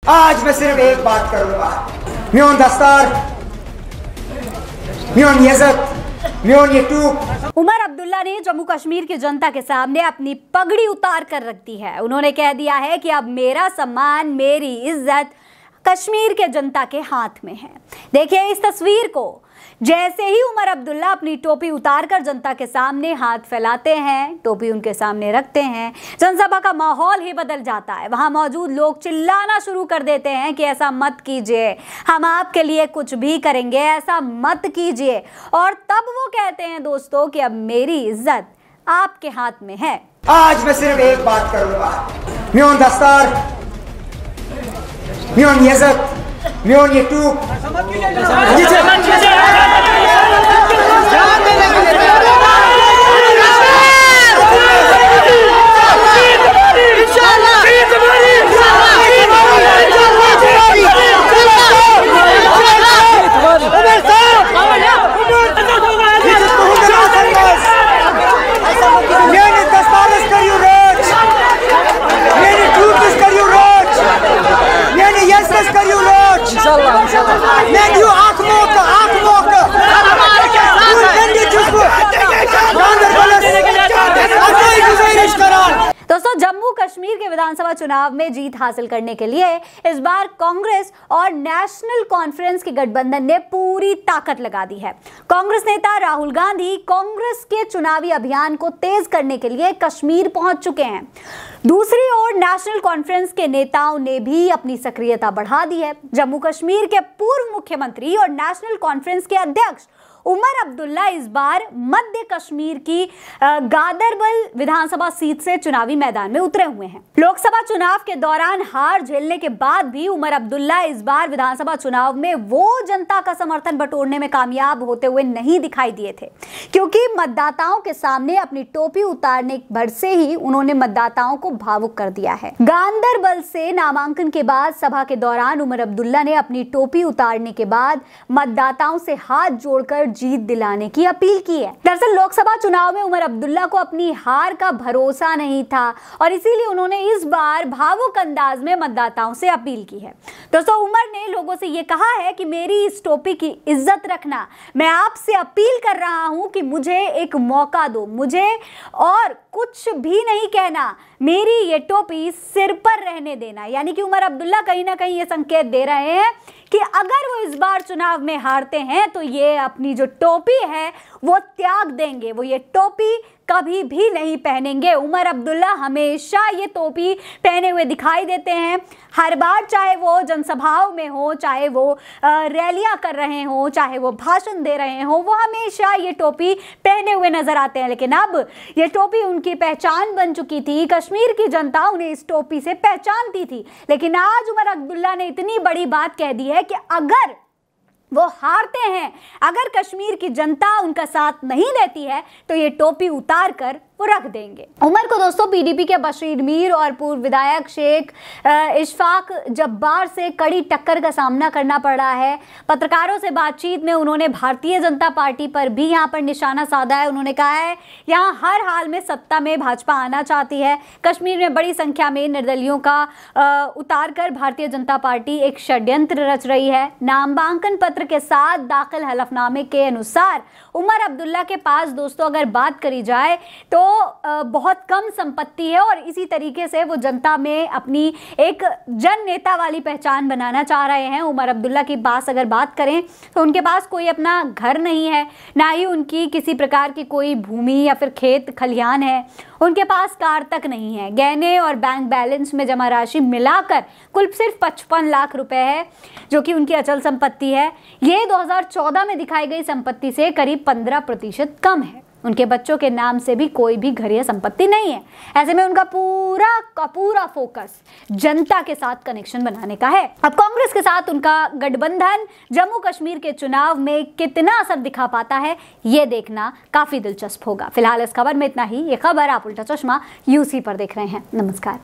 आज मैं सिर्फ एक बात करूंगा, म्योन दस्तार, म्योन यज़त, म्योन यटूब। उमर अब्दुल्ला ने जम्मू कश्मीर की जनता के सामने अपनी पगड़ी उतार कर रख दी है। उन्होंने कह दिया है कि अब मेरा सम्मान, मेरी इज्जत कश्मीर के जनता के हाथ में है। देखिए इस तस्वीर को, जैसे ही उमर अब्दुल्ला अपनी टोपी उतारकर जनता के सामने हाथ फैलाते हैं, टोपी उनके सामने रखते हैं, जनसभा का माहौल ही बदल जाता है। वहां मौजूद लोग चिल्लाना शुरू कर देते हैं कि ऐसा मत कीजिए, हम आपके लिए कुछ भी करेंगे, ऐसा मत कीजिए। और तब वो कहते हैं दोस्तों कि अब मेरी इज्जत आपके हाथ में है। आज मैं सिर्फ एक बात करूंगा, म्योन दस्तार, म्योन यज़त, म्योन यटूब। दोस्तों जम्मू कश्मीर के विधानसभा चुनाव में जीत हासिल करने के लिए इस बार कांग्रेस और नेशनल कॉन्फ्रेंस के गठबंधन ने पूरी ताकत लगा दी है। कांग्रेस नेता राहुल गांधी कांग्रेस के चुनावी अभियान को तेज करने के लिए कश्मीर पहुंच चुके हैं। दूसरी ओर नेशनल कॉन्फ्रेंस के नेताओं ने भी अपनी सक्रियता बढ़ा दी है। जम्मू कश्मीर के पूर्व मुख्यमंत्री और नेशनल कॉन्फ्रेंस के अध्यक्ष उमर अब्दुल्ला इस बार मध्य कश्मीर की गादरबल विधानसभा सीट से चुनावी मैदान में उतरे हुए हैं। लोकसभा चुनाव के दौरान हार झेलने के बाद भी उमर अब्दुल्ला इस बार विधानसभा चुनाव में वो जनता का समर्थन बटोरने में कामयाब होते हुए नहीं दिखाई दिए थे, क्योंकि मतदाताओं के सामने अपनी टोपी उतारने भर से ही उन्होंने मतदाताओं को भावुक कर दिया है। गांदरबल से नामांकन के बाद सभा के दौरान उमर अब्दुल्ला ने अपनी टोपी उतारने के बाद मतदाताओं से हाथ जोड़कर जीत दिलाने की अपील की है। दरअसल लोकसभा चुनाव में उमर अब्दुल्ला को अपनी हार का भरोसा नहीं था और इसीलिए उन्होंने इस बार भावुक अंदाज में मतदाताओं से अपील की है। दोस्तों उमर ने लोगों से ये कहा है कि मेरी इस टोपी की इज्जत रखना, मैं आपसे अपील कर रहा हूं कि मुझे एक मौका दो, मुझे और कुछ भी नहीं कहना, मेरी ये टोपी सिर पर रहने देना। यानी कि उमर अब्दुल्ला कहीं ना कहीं ये संकेत दे रहे हैं कि अगर वो इस बार चुनाव में हारते हैं तो ये अपनी जो टोपी है वो त्याग देंगे, वो ये टोपी कभी भी नहीं पहनेंगे। उमर अब्दुल्ला हमेशा ये टोपी पहने हुए दिखाई देते हैं हर बार, चाहे वो जनसभाओं में हो, चाहे वो रैलियां कर रहे हो, चाहे वो भाषण दे रहे हो, वो हमेशा ये टोपी पहने हुए नजर आते हैं। लेकिन अब ये टोपी उनकी पहचान बन चुकी थी, कश्मीर की जनता उन्हें इस टोपी से पहचानती थी। लेकिन आज उमर अब्दुल्ला ने इतनी बड़ी बात कह दी है कि अगर वो हारते हैं, अगर कश्मीर की जनता उनका साथ नहीं देती है तो ये टोपी उतार कर वो रख देंगे। उमर को दोस्तों पीडीपी के बशीर मीर और पूर्व विधायक शेख इशफाक जब्बार से कड़ी टक्कर का सामना करना पड़ा है। पत्रकारों से बातचीत में उन्होंने भारतीय जनता पार्टी पर भी यहाँ पर निशाना साधा है। उन्होंने कहा है यहाँ हर हाल में सत्ता में भाजपा आना चाहती है। कश्मीर में बड़ी संख्या में निर्दलियों का उतार कर भारतीय जनता पार्टी एक षड्यंत्र रच रही है। नामांकन पत्र के साथ दाखिल हलफनामे के अनुसार उमर अब्दुल्ला के पास दोस्तों अगर बात करी जाए तो बहुत कम संपत्ति है और इसी तरीके से वो जनता में अपनी एक जन नेता वाली पहचान बनाना चाह रहे हैं। उमर अब्दुल्ला की पास अगर बात करें तो उनके पास कोई अपना घर नहीं है, ना ही उनकी किसी प्रकार की कोई भूमि या फिर खेत खलिहान है, उनके पास कार तक नहीं है। गहने और बैंक बैलेंस में जमा राशि मिलाकर कुल सिर्फ 55 लाख रुपए है, जो कि उनकी अचल संपत्ति है। ये 2014 में दिखाई गई संपत्ति से करीब 15% कम है। उनके बच्चों के नाम से भी कोई भी घर या संपत्ति नहीं है। ऐसे में उनका पूरा का पूरा फोकस जनता के साथ कनेक्शन बनाने का है। अब कांग्रेस के साथ उनका गठबंधन जम्मू कश्मीर के चुनाव में कितना असर दिखा पाता है, ये देखना काफी दिलचस्प होगा। फिलहाल इस खबर में इतना ही। ये खबर आप उल्टा चश्मा यूसी पर देख रहे हैं। नमस्कार।